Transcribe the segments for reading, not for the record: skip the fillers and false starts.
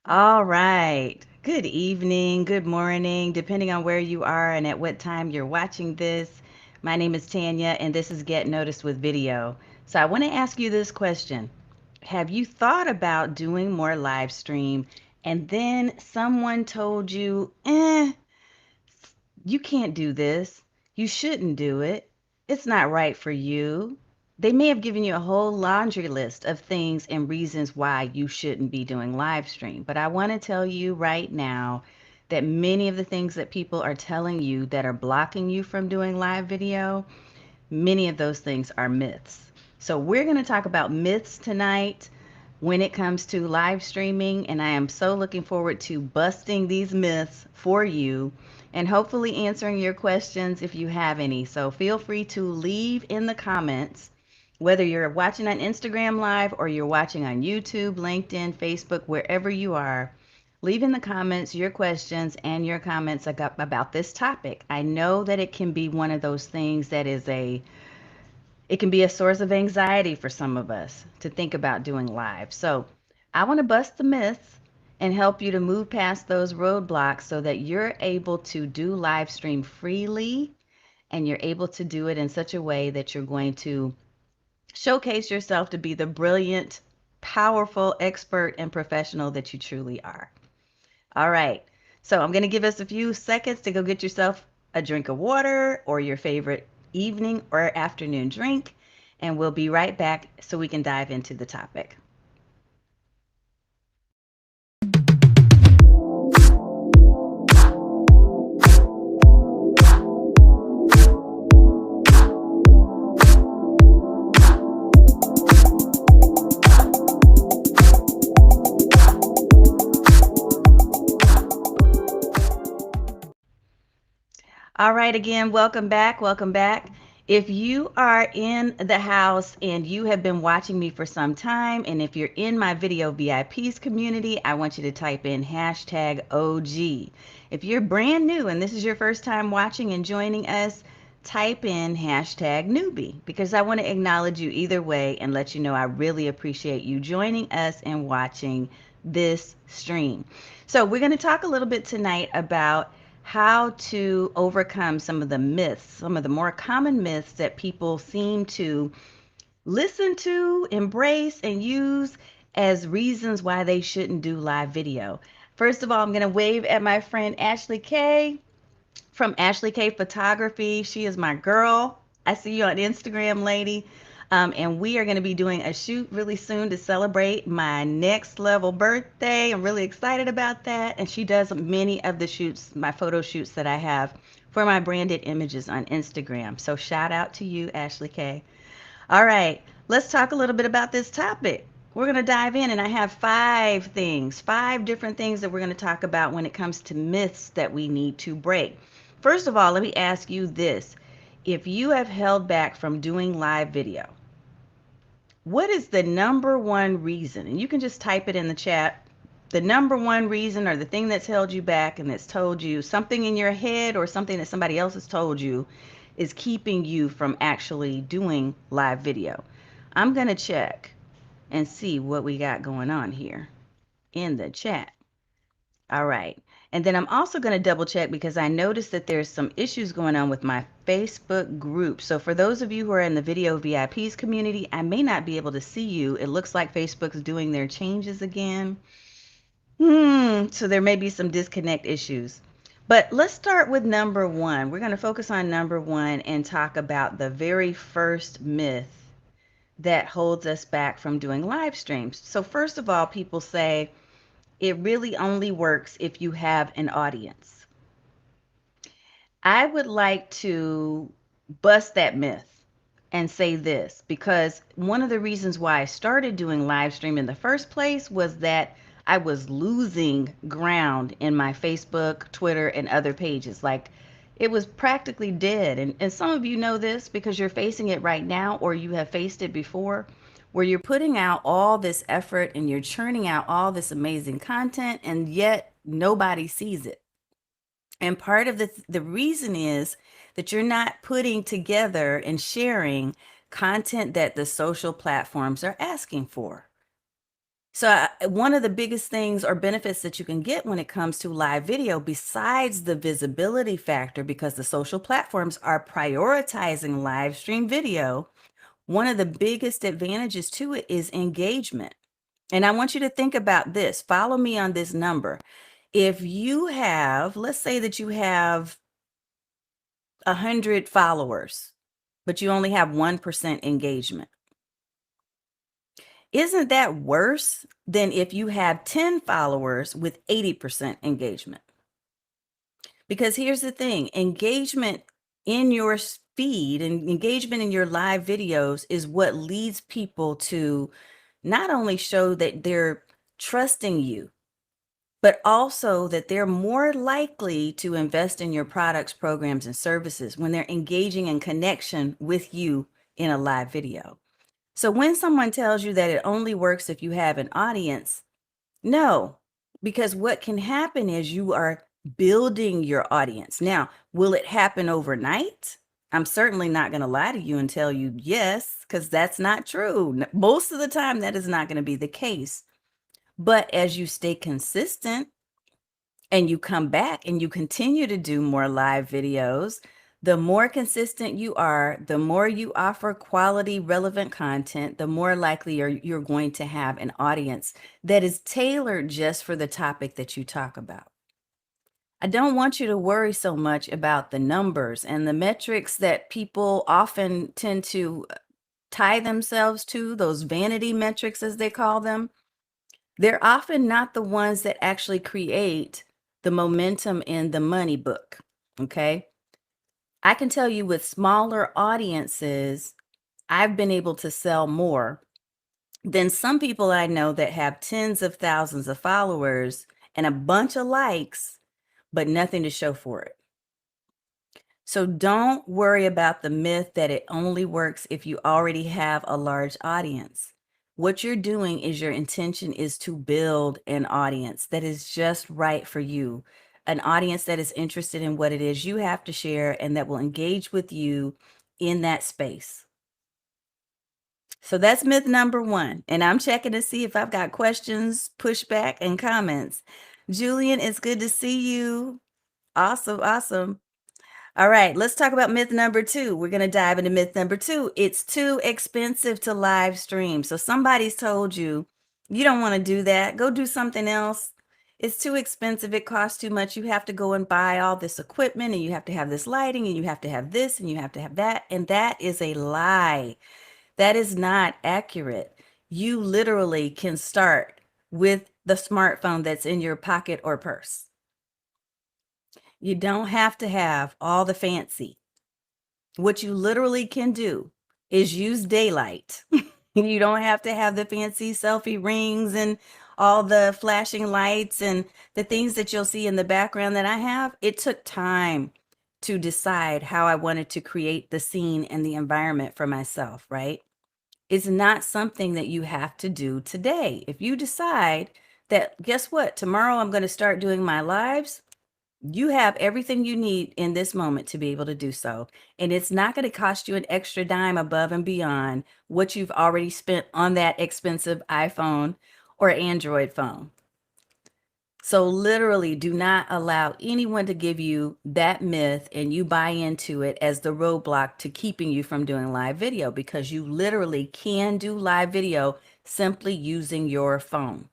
All right. Good evening, good morning, depending on where you are and at what time you're watching this. My name is Tanya, and this is Get Noticed with Video. So I want to ask you this question. Have you thought about doing more live stream and then someone told you, you can't do this. You shouldn't do it. It's not right for you. They may have given you a whole laundry list of things and reasons why you shouldn't be doing live stream. But I want to tell you right now that many of the things that people are telling you that are blocking you from doing live video, many of those things are myths. So we're going to talk about myths tonight when it comes to live streaming, and I am so looking forward to busting these myths for you and hopefully answering your questions if you have any. So feel free to leave in the comments whether you're watching on Instagram Live or you're watching on YouTube, LinkedIn, Facebook, wherever you are. Leave in the comments your questions and your comments about this topic. I know that it can be one of those things that it can be a source of anxiety for some of us to think about doing live. So I want to bust the myths and help you to move past those roadblocks so that you're able to do live stream freely and you're able to do it in such a way that you're going to showcase yourself to be the brilliant, powerful, expert, and professional that you truly are. All right. So I'm going to give us a few seconds to go get yourself a drink of water or your favorite evening or afternoon drink, and we'll be right back so we can dive into the topic. All right, again, welcome back. Welcome back. If you are in the house and you have been watching me for some time, and if you're in my video VIPs community, I want you to type in hashtag OG. If you're brand new and this is your first time watching and joining us, type in hashtag newbie because I want to acknowledge you either way and let you know I really appreciate you joining us and watching this stream. So, we're going to talk a little bit tonight about how to overcome some of the myths, some of the more common myths that people seem to listen to, embrace, and use as reasons why they shouldn't do live video. First of all, I'm going to wave at my friend Ashley K from Ashley K Photography. She is my girl. I see you on Instagram, lady. And we are going to be doing a shoot really soon to celebrate my next level birthday. I'm really excited about that. And she does many of the shoots, my photo shoots that I have for my branded images on Instagram. So shout out to you, Ashley K. All right, let's talk a little bit about this topic. We're going to dive in, and I have five different things that we're going to talk about when it comes to myths that we need to break. First of all, let me ask you this. If you have held back from doing live video, what is the number one reason? And you can just type it in the chat. The number one reason or the thing that's held you back and that's told you something in your head or something that somebody else has told you is keeping you from actually doing live video. I'm going to check and see what we got going on here in the chat. All right. And then I'm also going to double check because I noticed that there's some issues going on with my Facebook group. So for those of you who are in the video VIPs community, I may not be able to see you. It looks like Facebook's doing their changes again. So there may be some disconnect issues. But let's start with number one. We're going to focus on number one and talk about the very first myth that holds us back from doing live streams. So first of all, people say it really only works if you have an audience. I would like to bust that myth and say this because one of the reasons why I started doing live stream in the first place was that I was losing ground in my Facebook, Twitter, and other pages. Like it was practically dead. And some of you know this because you're facing it right now or you have faced it before, where you're putting out all this effort and you're churning out all this amazing content and yet nobody sees it. And part of the reason is that you're not putting together and sharing content that the social platforms are asking for. So one of the biggest things or benefits that you can get when it comes to live video, besides the visibility factor, because the social platforms are prioritizing live stream video, one of the biggest advantages to it is engagement. And I want you to think about this. Follow me on this number. If you have, let's say that you have 100 followers, but you only have 1% engagement. Isn't that worse than if you have 10 followers with 80% engagement? Because here's the thing, engagement in your feed and engagement in your live videos is what leads people to not only show that they're trusting you, but also that they're more likely to invest in your products, programs, and services when they're engaging in connection with you in a live video. So when someone tells you that it only works if you have an audience, no, because what can happen is you are building your audience. Now, will it happen overnight? I'm certainly not going to lie to you and tell you yes, because that's not true. Most of the time, that is not going to be the case. But as you stay consistent and you come back and you continue to do more live videos, the more consistent you are, the more you offer quality, relevant content, the more likely you're going to have an audience that is tailored just for the topic that you talk about. I don't want you to worry so much about the numbers and the metrics that people often tend to tie themselves to, those vanity metrics, as they call them. They're often not the ones that actually create the momentum in the money book. Okay. I can tell you with smaller audiences, I've been able to sell more than some people I know that have tens of thousands of followers and a bunch of likes, but nothing to show for it. So don't worry about the myth that it only works if you already have a large audience. What you're doing is your intention is to build an audience that is just right for you, an audience that is interested in what it is you have to share and that will engage with you in that space. So that's myth number one. And I'm checking to see if I've got questions, pushback, and comments. Julian, it's good to see you. Awesome, awesome. All right, let's talk about myth number two. We're going to dive into myth number two. It's too expensive to live stream. So somebody's told you, you don't want to do that. Go do something else. It's too expensive. It costs too much. You have to go and buy all this equipment and you have to have this lighting and you have to have this and you have to have that. And that is a lie. That is not accurate. You literally can start with the smartphone that's in your pocket or purse. You don't have to have all the fancy. What you literally can do is use daylight. You don't have to have the fancy selfie rings and all the flashing lights and the things that you'll see in the background that I have. It took time to decide how I wanted to create the scene and the environment for myself, right? It's not something that you have to do today. If you decide that, guess what? Tomorrow I'm going to start doing my lives. You have everything you need in this moment to be able to do so. And it's not going to cost you an extra dime above and beyond what you've already spent on that expensive iPhone or Android phone. So literally do not allow anyone to give you that myth and you buy into it as the roadblock to keeping you from doing live video, because you literally can do live video simply using your phone.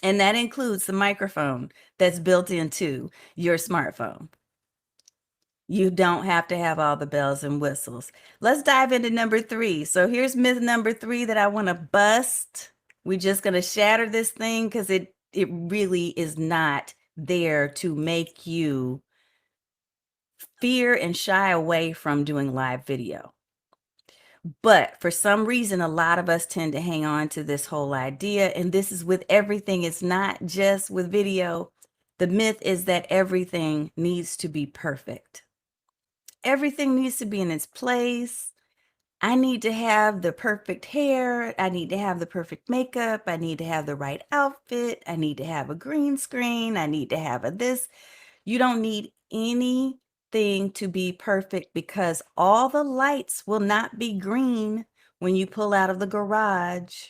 And that includes the microphone that's built into your smartphone. You don't have to have all the bells and whistles. Let's dive into number three. So here's myth number three that I want to bust. We're just going to shatter this thing because it really is not there to make you fear and shy away from doing live video. But for some reason, a lot of us tend to hang on to this whole idea. And this is with everything. It's not just with video. The myth is that everything needs to be perfect. Everything needs to be in its place. I need to have the perfect hair. I need to have the perfect makeup. I need to have the right outfit. I need to have a green screen. I need to have a this. You don't need anything to be perfect because all the lights will not be green when you pull out of the garage.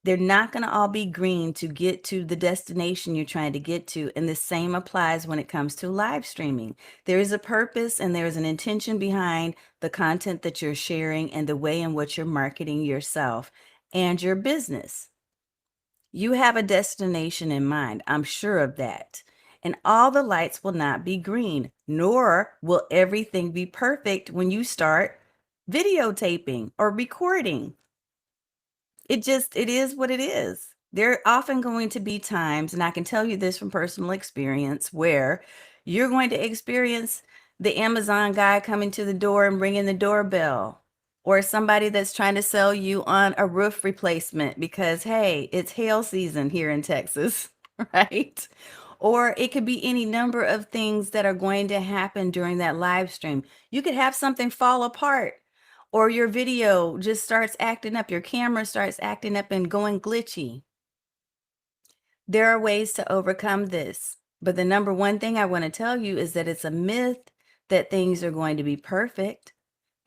They're not going to all be green to get to the destination you're trying to get to. And the same applies when it comes to live streaming. There is a purpose and there is an intention behind the content that you're sharing and the way in which you're marketing yourself and your business. You have a destination in mind. I'm sure of that. And all the lights will not be green, nor will everything be perfect when you start videotaping or recording. It is what it is. There are often going to be times, and I can tell you this from personal experience, where you're going to experience the Amazon guy coming to the door and ringing the doorbell, or somebody that's trying to sell you on a roof replacement because, hey, it's hail season here in Texas, right? Or it could be any number of things that are going to happen during that live stream. You could have something fall apart, or your video just starts acting up, your camera starts acting up and going glitchy. There are ways to overcome this. But the number one thing I want to tell you is that it's a myth that things are going to be perfect,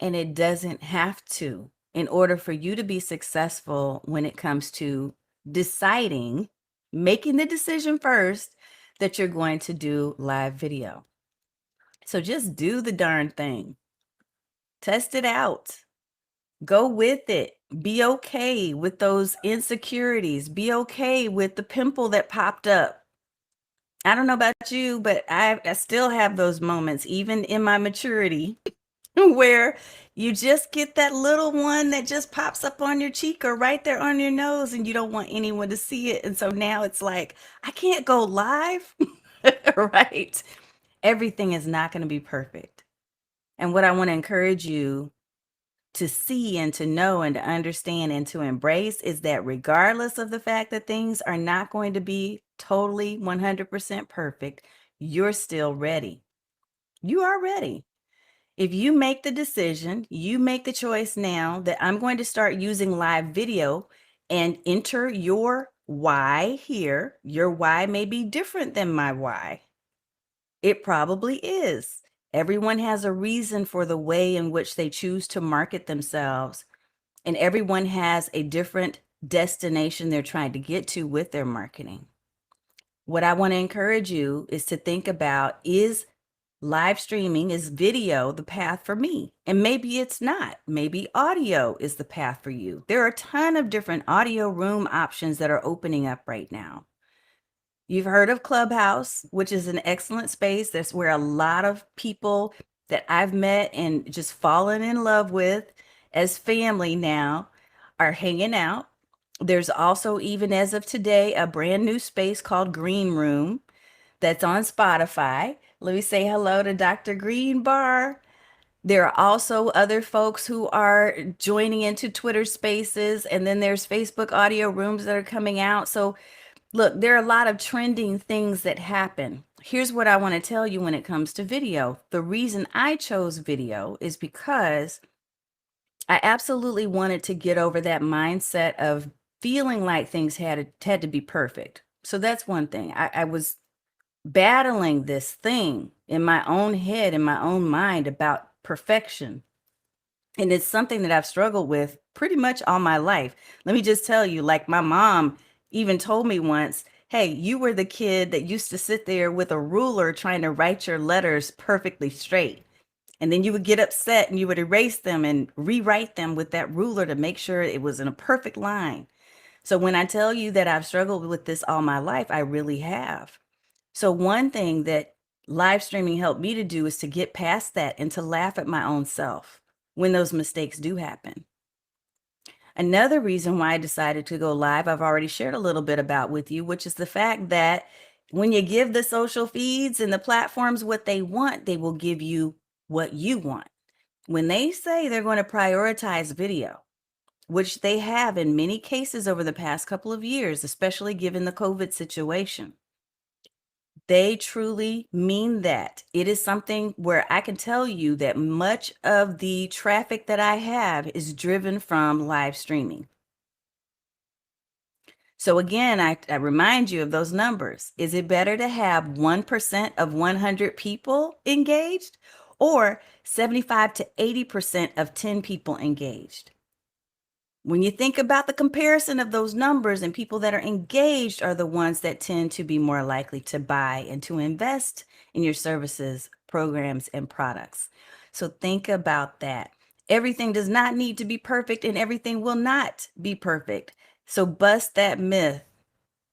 and it doesn't have to. In order for you to be successful when it comes to deciding, making the decision first that you're going to do live video. So just do the darn thing. Test it out. Go with it. Be okay with those insecurities. Be okay with the pimple that popped up. I don't know about you, but I still have those moments, even in my maturity, where you just get that little one that just pops up on your cheek or right there on your nose, and you don't want anyone to see it. And so now it's like, I can't go live, right? Everything is not going to be perfect. And what I want to encourage you to see and to know and to understand and to embrace is that regardless of the fact that things are not going to be totally 100% perfect, you're still ready. You are ready. If you make the decision, you make the choice now that I'm going to start using live video and enter your why here. Your why may be different than my why. It probably is. Everyone has a reason for the way in which they choose to market themselves, and everyone has a different destination they're trying to get to with their marketing. What I want to encourage you is to think about, is live streaming, is video the path for me? And maybe it's not. Maybe audio is the path for you. There are a ton of different audio room options that are opening up right now. You've heard of Clubhouse, which is an excellent space. That's where a lot of people that I've met and just fallen in love with as family now are hanging out. There's also, even as of today, a brand new space called Green Room that's on Spotify. Let me say hello to Dr. Greenbar. There are also other folks who are joining into Twitter Spaces, and then there's Facebook audio rooms that are coming out. So look, there are a lot of trending things that happen. Here's what I want to tell you when it comes to video. The reason I chose video is because I absolutely wanted to get over that mindset of feeling like things had to be perfect. So that's one thing. I was battling this thing in my own head, in my own mind about perfection. And it's something that I've struggled with pretty much all my life. Let me just tell you, like my mom even told me once, hey, you were the kid that used to sit there with a ruler trying to write your letters perfectly straight. And then you would get upset and you would erase them and rewrite them with that ruler to make sure it was in a perfect line. So when I tell you that I've struggled with this all my life, I really have. So one thing that live streaming helped me to do is to get past that and to laugh at my own self when those mistakes do happen. Another reason why I decided to go live, I've already shared a little bit about with you, which is the fact that when you give the social feeds and the platforms what they want, they will give you what you want. When they say they're going to prioritize video, which they have in many cases over the past couple of years, especially given the COVID situation, they truly mean that. It is something where I can tell you that much of the traffic that I have is driven from live streaming. So again, I remind you of those numbers. Is it better to have 1% of 100 people engaged or 75 to 80% of 10 people engaged? When you think about the comparison of those numbers, and people that are engaged are the ones that tend to be more likely to buy and to invest in your services, programs, and products. So think about that. Everything does not need to be perfect, and everything will not be perfect. So bust that myth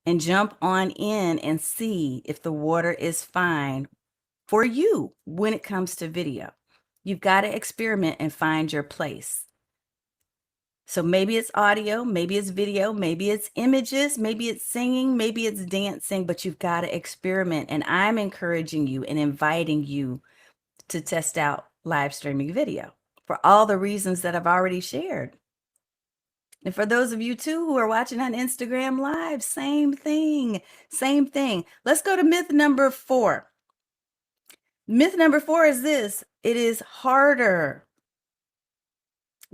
and jump on in and see if the water is fine for you when it comes to video. You've got to experiment and find your place. So maybe it's audio, maybe it's video, maybe it's images, maybe it's singing, maybe it's dancing, but you've got to experiment. And I'm encouraging you and inviting you to test out live streaming video for all the reasons that I've already shared. And for those of you too who are watching on Instagram Live, same thing, same thing. Let's go to myth number 4. Myth number 4 is this: it is harder.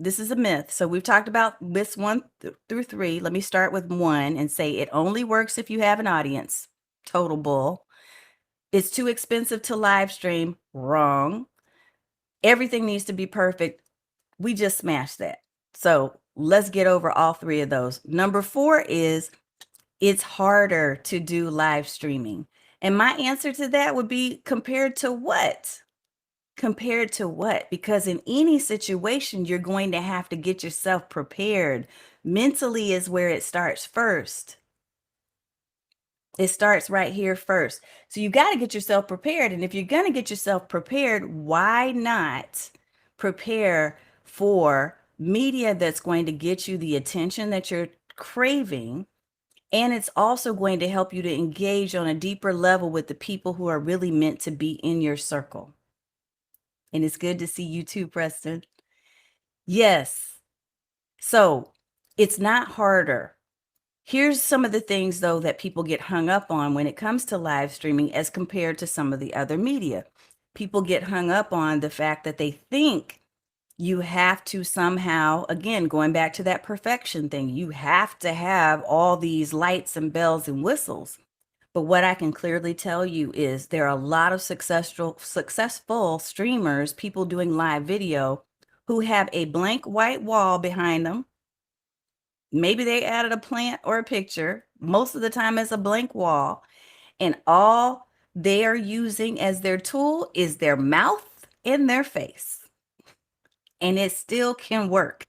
This is a myth. So we've talked about myths 1 through 3. Let me start with 1 and say it only works if you have an audience. Total bull. It's too expensive to live stream. Wrong. Everything needs to be perfect. We just smashed that. So let's get over all 3 of those. Number 4 is it's harder to do live streaming. And my answer to that would be compared to what? Compared to what? Because in any situation, you're going to have to get yourself prepared. Mentally is where it starts first. It starts right here first. So you got to get yourself prepared. And if you're going to get yourself prepared, why not prepare for media that's going to get you the attention that you're craving? And it's also going to help you to engage on a deeper level with the people who are really meant to be in your circle. And it's good to see you too, Preston. Yes. So it's not harder. Here's some of the things, though, that people get hung up on when it comes to live streaming as compared to some of the other media. People get hung up on the fact that they think you have to somehow, again, going back to that perfection thing, you have to have all these lights and bells and whistles. But what I can clearly tell you is there are a lot of successful streamers, people doing live video, who have a blank white wall behind them. Maybe they added a plant or a picture. Most of the time it's a blank wall. And all they are using as their tool is their mouth and their face. And it still can work.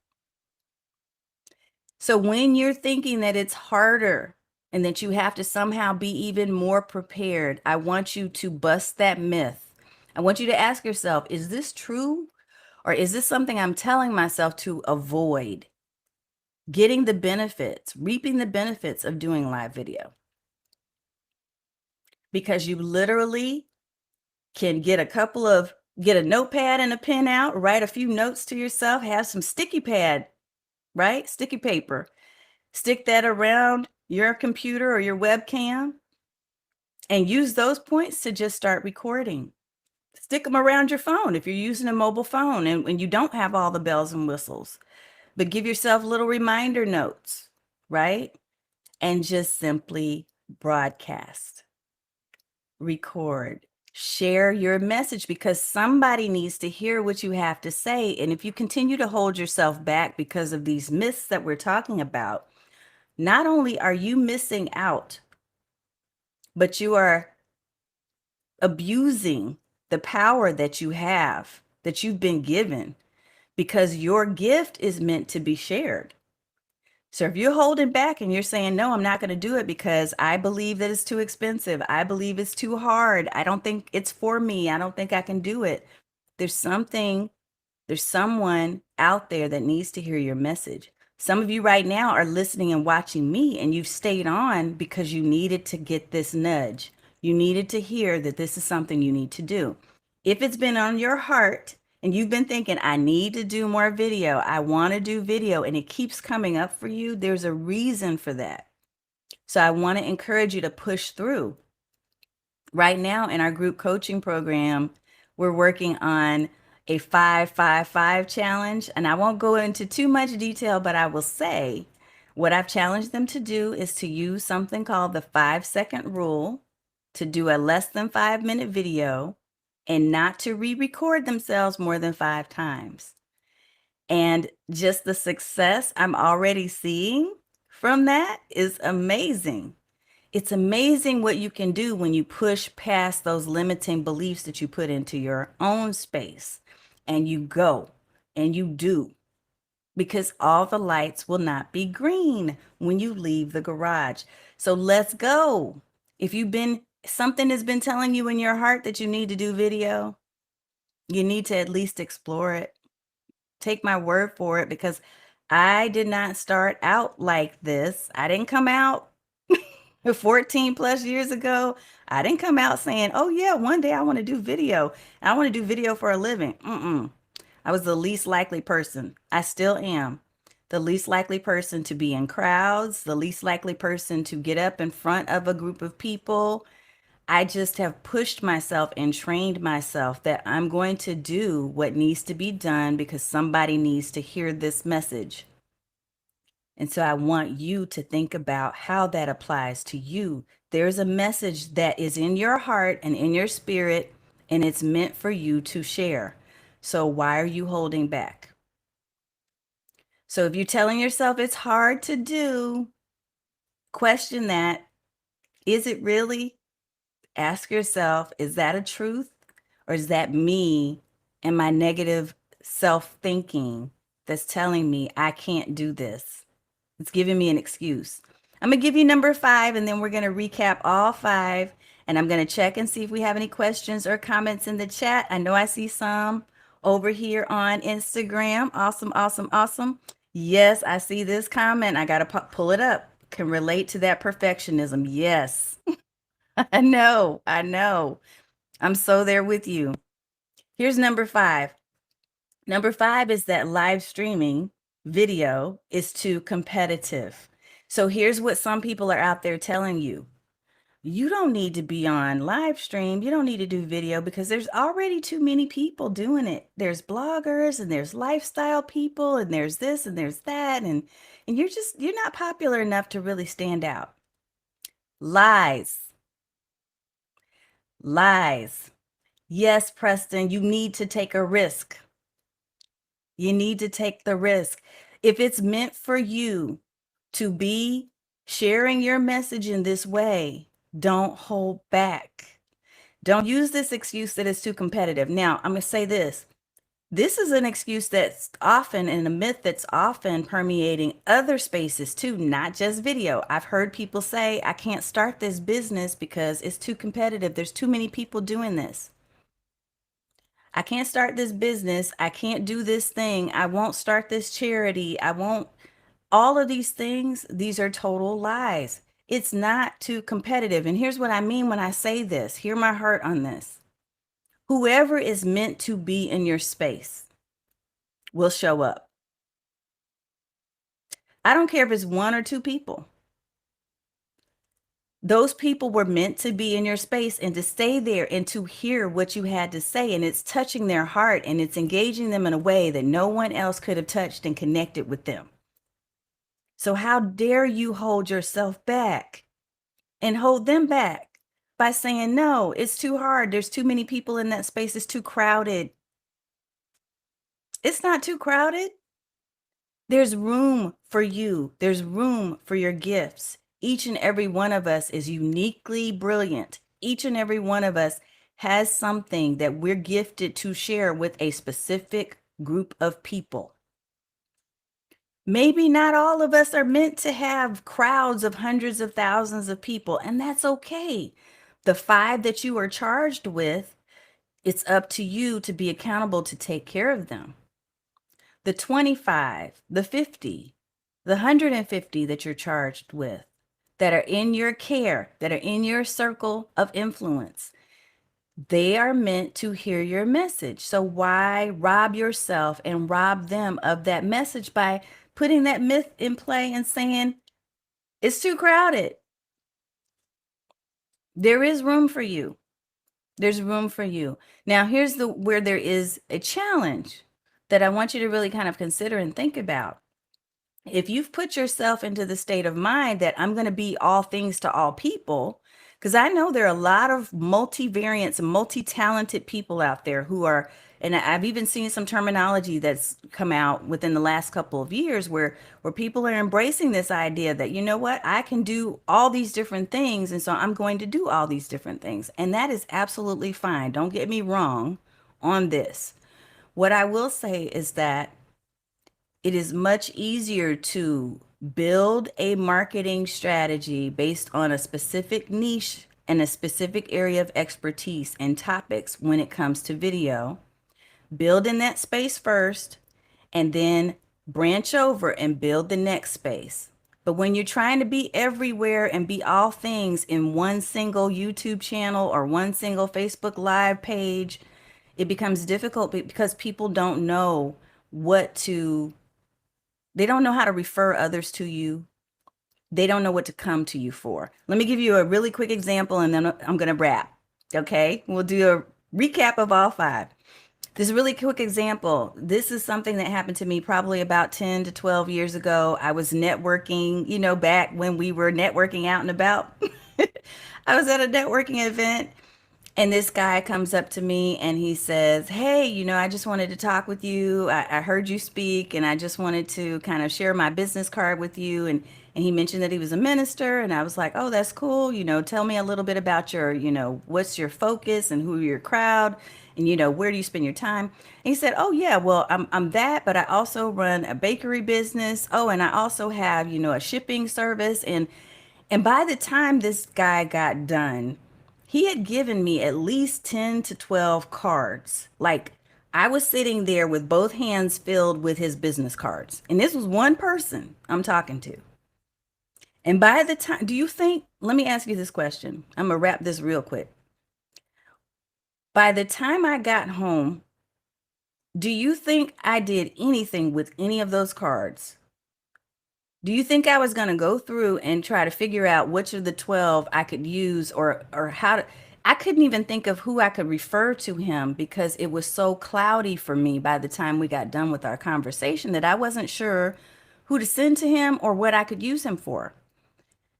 So when you're thinking that it's harder and that you have to somehow be even more prepared, I want you to bust that myth. I want you to ask yourself, is this true? Or is this something I'm telling myself to avoid getting the benefits, reaping the benefits of doing live video? Because you literally can get a notepad and a pen out, write a few notes to yourself, have some sticky pad, right? Sticky paper. Stick that around your computer or your webcam and use those points to just start recording. Stick them around your phone if you're using a mobile phone and you don't have all the bells and whistles. But give yourself little reminder notes, right? And just simply broadcast, record, share your message, because somebody needs to hear what you have to say. And if you continue to hold yourself back because of these myths that we're talking about, not only are you missing out, but you are abusing the power that you have, that you've been given, because your gift is meant to be shared. So if you're holding back and you're saying, no, I'm not going to do it because I believe that it's too expensive, I believe it's too hard, I don't think it's for me, I don't think I can do it, there's someone out there that needs to hear your message. Some of you right now are listening and watching me, and you've stayed on because you needed to get this nudge. You needed to hear that this is something you need to do. If it's been on your heart and you've been thinking, I need to do more video, I want to do video, and it keeps coming up for you, there's a reason for that. So I want to encourage you to push through. Right now in our group coaching program, we're working on a 5-5-5 challenge. And I won't go into too much detail, but I will say what I've challenged them to do is to use something called the 5-second rule, to do a less than 5-minute video and not to re-record themselves more than 5 times. And just the success I'm already seeing from that is amazing. It's amazing what you can do when you push past those limiting beliefs that you put into your own space and you go and you do, because all the lights will not be green when you leave the garage. So let's go. If you've been, something has been telling you in your heart that you need to do video, you need to at least explore it. Take my word for it, because I did not start out like this. I didn't come out 14 plus years ago. I didn't come out saying, oh yeah, one day I want to do video. I want to do video for a living. I was the least likely person. I still am. The least likely person to be in crowds, the least likely person to get up in front of a group of people. I just have pushed myself and trained myself that I'm going to do what needs to be done because somebody needs to hear this message. And so I want you to think about how that applies to you. There's a message that is in your heart and in your spirit, and it's meant for you to share. So why are you holding back? So if you're telling yourself it's hard to do, question that. Is it really? Ask yourself, is that a truth? Or is that me and my negative self-thinking that's telling me I can't do this? It's giving me an excuse. I'm going to give you number 5, and then we're going to recap all 5. And I'm going to check and see if we have any questions or comments in the chat. I know I see some over here on Instagram. Awesome, awesome, awesome. Yes, I see this comment. I got to pull it up. Can relate to that perfectionism. Yes. I know. I know. I'm so there with you. Here's number 5. Number 5 is that live streaming video is too competitive. So here's what some people are out there telling you. You don't need to be on live stream. You don't need to do video because there's already too many people doing it. There's bloggers and there's lifestyle people and there's this and there's that. And you're not popular enough to really stand out. Lies. Lies. Yes, Preston, you need to take a risk. You need to take the risk. If it's meant for you to be sharing your message in this way, don't hold back. Don't use this excuse that it's too competitive. Now, I'm going to say this. This is an excuse that's often, and a myth that's often permeating other spaces too, not just video. I've heard people say, I can't start this business because it's too competitive. There's too many people doing this. I can't start this business. I can't do this thing. I won't start this charity. I won't. All of these things, these are total lies. It's not too competitive. And here's what I mean when I say this. Hear my heart on this. Whoever is meant to be in your space will show up. I don't care if it's 1 or 2 people. Those people were meant to be in your space and to stay there and to hear what you had to say. And it's touching their heart and it's engaging them in a way that no one else could have touched and connected with them. So how dare you hold yourself back and hold them back by saying, no, it's too hard. There's too many people in that space. It's too crowded. It's not too crowded. There's room for you. There's room for your gifts. Each and every one of us is uniquely brilliant. Each and every one of us has something that we're gifted to share with a specific group of people. Maybe not all of us are meant to have crowds of hundreds of thousands of people, and that's okay. The 5 that you are charged with, it's up to you to be accountable to take care of them. The 25, the 50, the 150 that you're charged with, that are in your care, that are in your circle of influence, they are meant to hear your message. So why rob yourself and rob them of that message by putting that myth in play and saying, it's too crowded? There is room for you. There's room for you. Now, here's where there is a challenge that I want you to really kind of consider and think about. If you've put yourself into the state of mind that I'm going to be all things to all people, because I know there are a lot of multivariants and multi-talented people out there who are And I've even seen some terminology that's come out within the last couple of years where people are embracing this idea that, you know what, I can do all these different things, and so I'm going to do all these different things. And that is absolutely fine. Don't get me wrong on this. What I will say is that it is much easier to build a marketing strategy based on a specific niche and a specific area of expertise and topics when it comes to video. Build in that space first and then branch over and build the next space. But when you're trying to be everywhere and be all things in one single YouTube channel or one single Facebook Live page, it becomes difficult because people don't know what to, they don't know how to refer others to you. They don't know what to come to you for. Let me give you a really quick example and then I'm going to wrap. Okay. We'll do a recap of all five. This really quick example. This is something that happened to me probably about 10 to 12 years ago. I was networking, back when we were networking out and about. I was at a networking event and this guy comes up to me and he says, "Hey, I just wanted to talk with you. I heard you speak and I just wanted to kind of share my business card with you." And he mentioned that he was a minister. And I was like, "Oh, that's cool. Tell me a little bit about your, what's your focus and who are your crowd and, where do you spend your time?" And he said, "Oh, yeah, well, I'm that, but I also run a bakery business. Oh, and I also have, a shipping service." And by the time this guy got done, he had given me at least 10 to 12 cards. Like I was sitting there with both hands filled with his business cards. And this was one person I'm talking to. And by the time, do you think, let me ask you this question. I'm going to wrap this real quick. By the time I got home, do you think I did anything with any of those cards? Do you think I was going to go through and try to figure out which of the 12 I could use or how to, I couldn't even think of who I could refer to him because it was so cloudy for me by the time we got done with our conversation that I wasn't sure who to send to him or what I could use him for.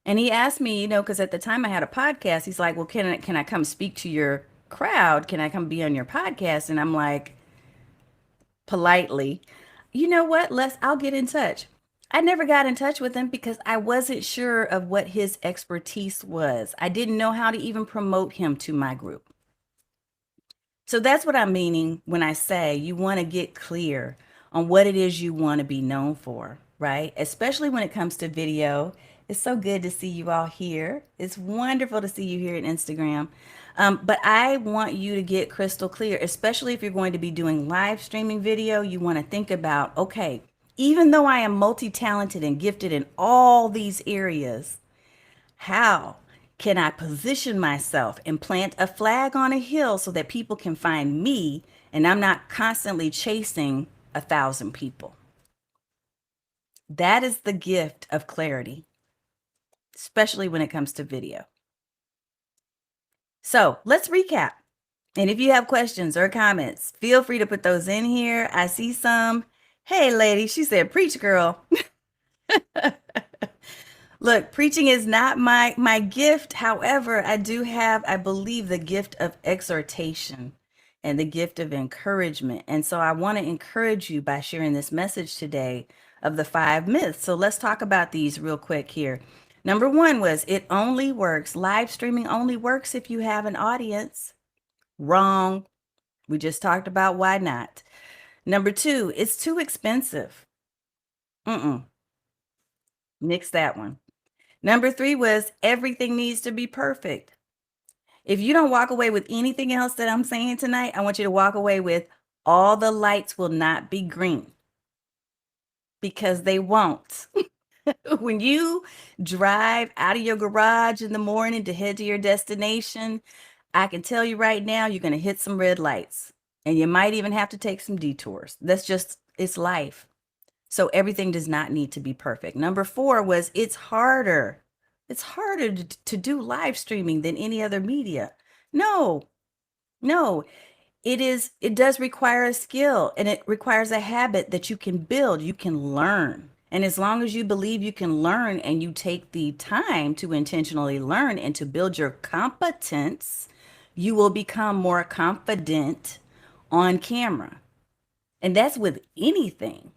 And he asked me, because at the time I had a podcast, he's like, "Well, can I come speak to your crowd? Can I come be on your podcast?" And I'm like, politely, "You know what? I'll get in touch." I never got in touch with him because I wasn't sure of what his expertise was. I didn't know how to even promote him to my group. So that's what I'm meaning when I say you want to get clear on what it is you want to be known for, right? Especially when it comes to video. It's so good to see you all here. It's wonderful to see you here at Instagram. But I want you to get crystal clear, especially if you're going to be doing live streaming video. You want to think about, okay, even though I am multi-talented and gifted in all these areas, how can I position myself and plant a flag on a hill so that people can find me and I'm not constantly chasing 1,000 people? That is the gift of clarity, especially when it comes to video. So let's recap. And if you have questions or comments, feel free to put those in here. I see some. Hey, lady, she said, "Preach, girl." Look, preaching is not my gift. However, I do have, I believe, the gift of exhortation and the gift of encouragement. And so I want to encourage you by sharing this message today of the 5 myths. So let's talk about these real quick here. Number 1 was it only works. Live streaming only works if you have an audience. Wrong. We just talked about why not. Number 2, it's too expensive. Nix that one. Number 3 was everything needs to be perfect. If you don't walk away with anything else that I'm saying tonight, I want you to walk away with all the lights will not be green because they won't. When you drive out of your garage in the morning to head to your destination, I can tell you right now, you're going to hit some red lights and you might even have to take some detours. That's just, it's life. So everything does not need to be perfect. Number 4 was it's harder. It's harder to do live streaming than any other media. No, it does require a skill and it requires a habit that you can build, you can learn. And as long as you believe you can learn and you take the time to intentionally learn and to build your competence, you will become more confident on camera. And that's with anything.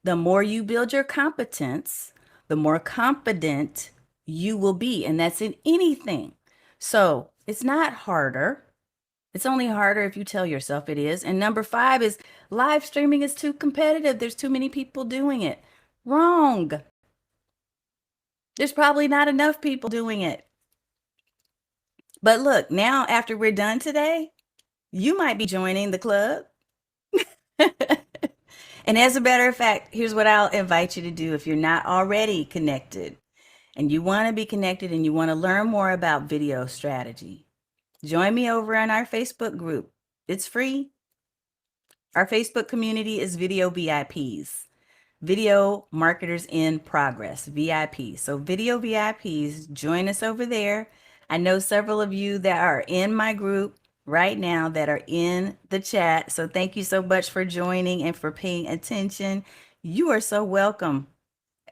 The more you build your competence, the more confident you will be. And that's in anything. So it's not harder. It's only harder if you tell yourself it is. And number 5 is live streaming is too competitive. There's too many people doing it. Wrong. There's probably not enough people doing it. But look, now after we're done today, you might be joining the club. And as a matter of fact, here's what I'll invite you to do if you're not already connected and you want to be connected and you want to learn more about video strategy. Join me over on our Facebook group. It's free. Our Facebook community is Video VIPs, Video Marketers in Progress, VIP. So Video VIPs, join us over there. I know several of you that are in my group right now that are in the chat. So thank you so much for joining and for paying attention. You are so welcome.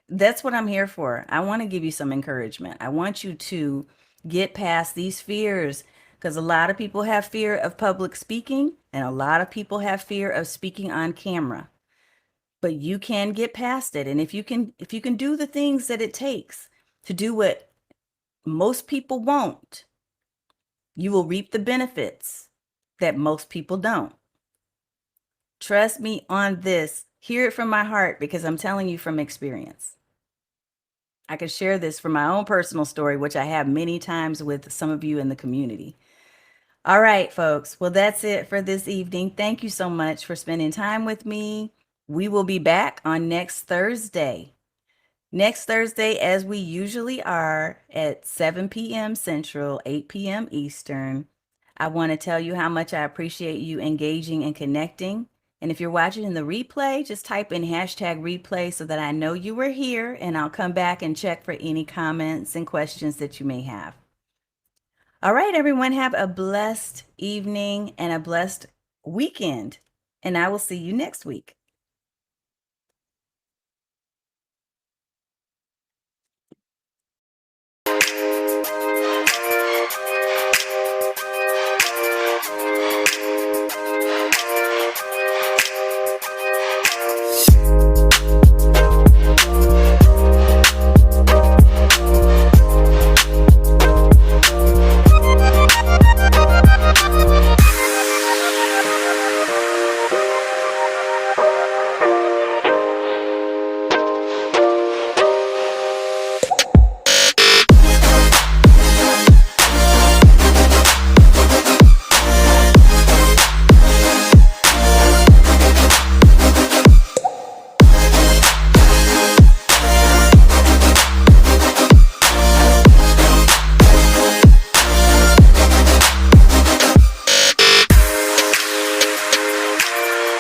That's what I'm here for. I want to give you some encouragement. I want you to get past these fears because a lot of people have fear of public speaking and a lot of people have fear of speaking on camera. But you can get past it. And if you can do the things that it takes to do what most people won't, you will reap the benefits that most people don't. Trust me on this. Hear it from my heart because I'm telling you from experience. I can share this from my own personal story, which I have many times with some of you in the community. All right, folks. Well, that's it for this evening. Thank you so much for spending time with me. We will be back on next Thursday. Next Thursday, as we usually are, at 7 p.m. Central, 8 p.m. Eastern. I want to tell you how much I appreciate you engaging and connecting. And if you're watching in the replay, just type in #replay so that I know you were here, and I'll come back and check for any comments and questions that you may have. All right, everyone, have a blessed evening and a blessed weekend, and I will see you next week.